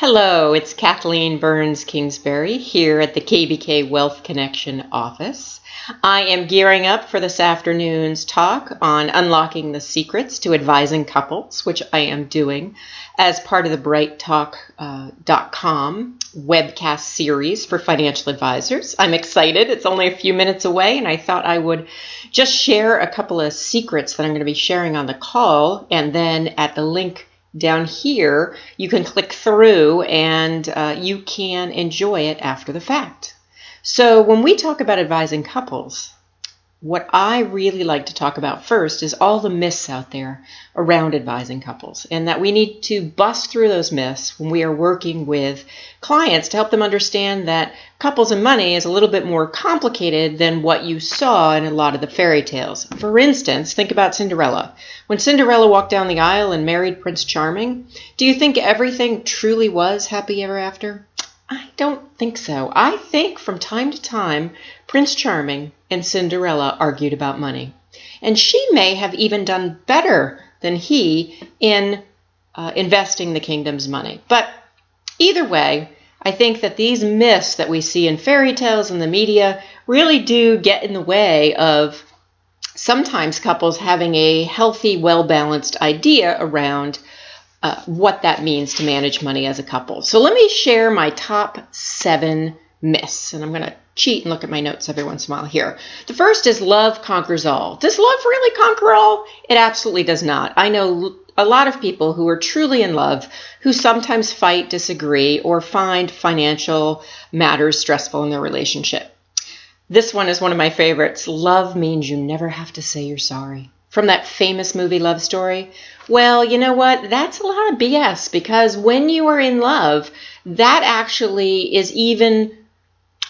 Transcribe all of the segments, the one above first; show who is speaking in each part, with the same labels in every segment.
Speaker 1: Hello, it's Kathleen Burns-Kingsbury here at the KBK Wealth Connection office. I am gearing up for this afternoon's talk on unlocking the secrets to advising couples, which I am doing as part of the brighttalk.com webcast series for financial advisors. I'm excited. It's only a few minutes away, and I thought I would just share a couple of secrets that I'm going to be sharing on the call, and then at the link down here, you can click through and you can enjoy it after the fact. So when we talk about advising couples, what I really like to talk about first is all the myths out there around advising couples, and that we need to bust through those myths when we are working with clients to help them understand that couples and money is a little bit more complicated than what you saw in a lot of the fairy tales. For instance, think about Cinderella. When Cinderella walked down the aisle and married Prince Charming, do you think everything truly was happy ever after? I don't think so. I think from time to time, Prince Charming and Cinderella argued about money. And she may have even done better than he in investing the kingdom's money. But either way, I think that these myths that we see in fairy tales and the media really do get in the way of sometimes couples having a healthy, well-balanced idea around what that means to manage money as a couple. So let me share my top 7 myths, and I'm going to cheat and look at my notes every once in a while here. The first is love conquers all. Does love really conquer all? It absolutely does not. I know a lot of people who are truly in love who sometimes fight, disagree, or find financial matters stressful in their relationship. This one is one of my favorites. Love means you never have to say you're sorry. From that famous movie Love Story? Well, you know what? That's a lot of BS, because when you are in love, that actually is even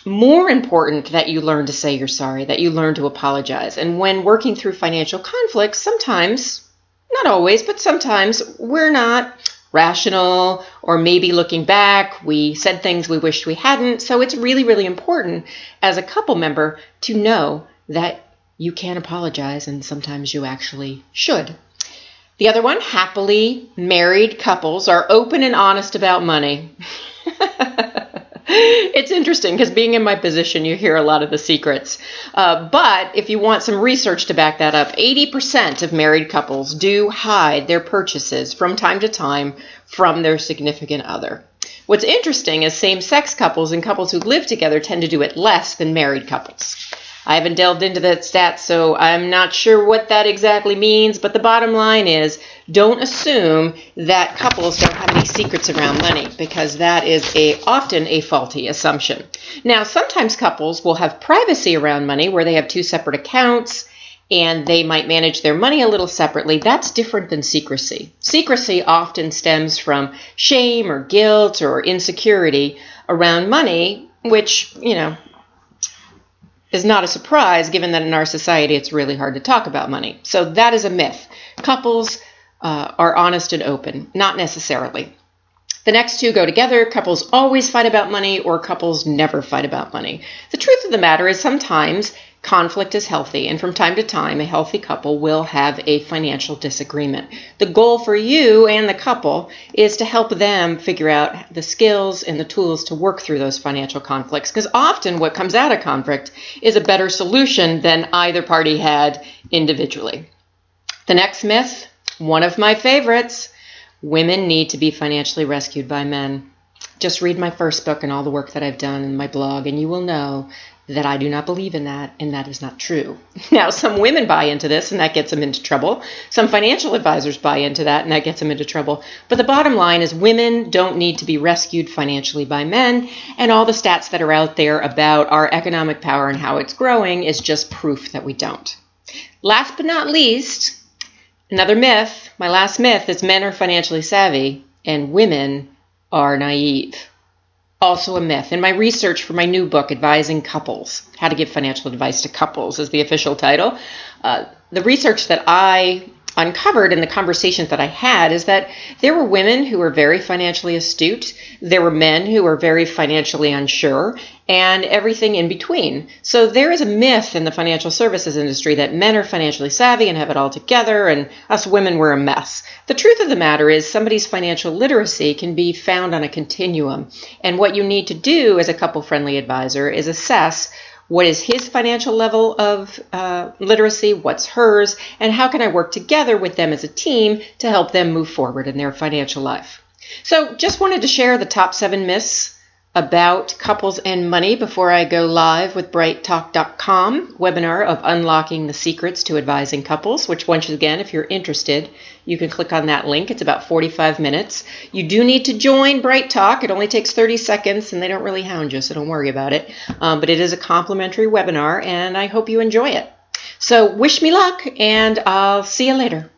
Speaker 1: more important that you learn to say you're sorry, that you learn to apologize. And when working through financial conflicts, sometimes, not always, but sometimes we're not rational, or maybe looking back, we said things we wished we hadn't. So it's really, really important as a couple member to know that you can apologize, and sometimes you actually should. The other one, happily married couples are open and honest about money. It's interesting because being in my position, you hear a lot of the secrets. But if you want some research to back that up, 80% of married couples do hide their purchases from time to time from their significant other. What's interesting is same-sex couples and couples who live together tend to do it less than married couples. I haven't delved into that stat, so I'm not sure what that exactly means, but the bottom line is don't assume that couples don't have any secrets around money, because that is often a faulty assumption. Now, sometimes couples will have privacy around money where they have 2 separate accounts and they might manage their money a little separately. That's different than secrecy. Secrecy often stems from shame or guilt or insecurity around money, which, is not a surprise given that in our society it's really hard to talk about money. So that is a myth. Couples are honest and open, not necessarily. The next 2 go together. Couples always fight about money, or couples never fight about money. The truth of the matter is sometimes conflict is healthy, and from time to time a healthy couple will have a financial disagreement. The goal for you and the couple is to help them figure out the skills and the tools to work through those financial conflicts, because often what comes out of conflict is a better solution than either party had individually. The next myth, one of my favorites: women need to be financially rescued by men. Just read my first book and all the work that I've done in my blog, and you will know that I do not believe in that, and that is not true. Now, some women buy into this, and that gets them into trouble. Some financial advisors buy into that, and that gets them into trouble. But the bottom line is women don't need to be rescued financially by men, and all the stats that are out there about our economic power and how it's growing is just proof that we don't. Last but not least, another myth, my last myth, is men are financially savvy and women are naive. Also a myth. In my research for my new book, Advising Couples, How to Give Financial Advice to Couples is the official title. The research that I uncovered in the conversations that I had is that there were women who were very financially astute, there were men who were very financially unsure, and everything in between. So there is a myth in the financial services industry that men are financially savvy and have it all together, and us women were a mess. The truth of the matter is somebody's financial literacy can be found on a continuum, and what you need to do as a couple-friendly advisor is assess what is his financial level of literacy, what's hers, and how can I work together with them as a team to help them move forward in their financial life. So just wanted to share the top 7 myths about couples and money before I go live with brighttalk.com webinar of unlocking the secrets to advising couples, which once again, if you're interested, you can click on that link. It's about 45 minutes. You do need to join Bright Talk. It only takes 30 seconds and they don't really hound you, so don't worry about it. But it is a complimentary webinar and I hope you enjoy it. So wish me luck and I'll see you later.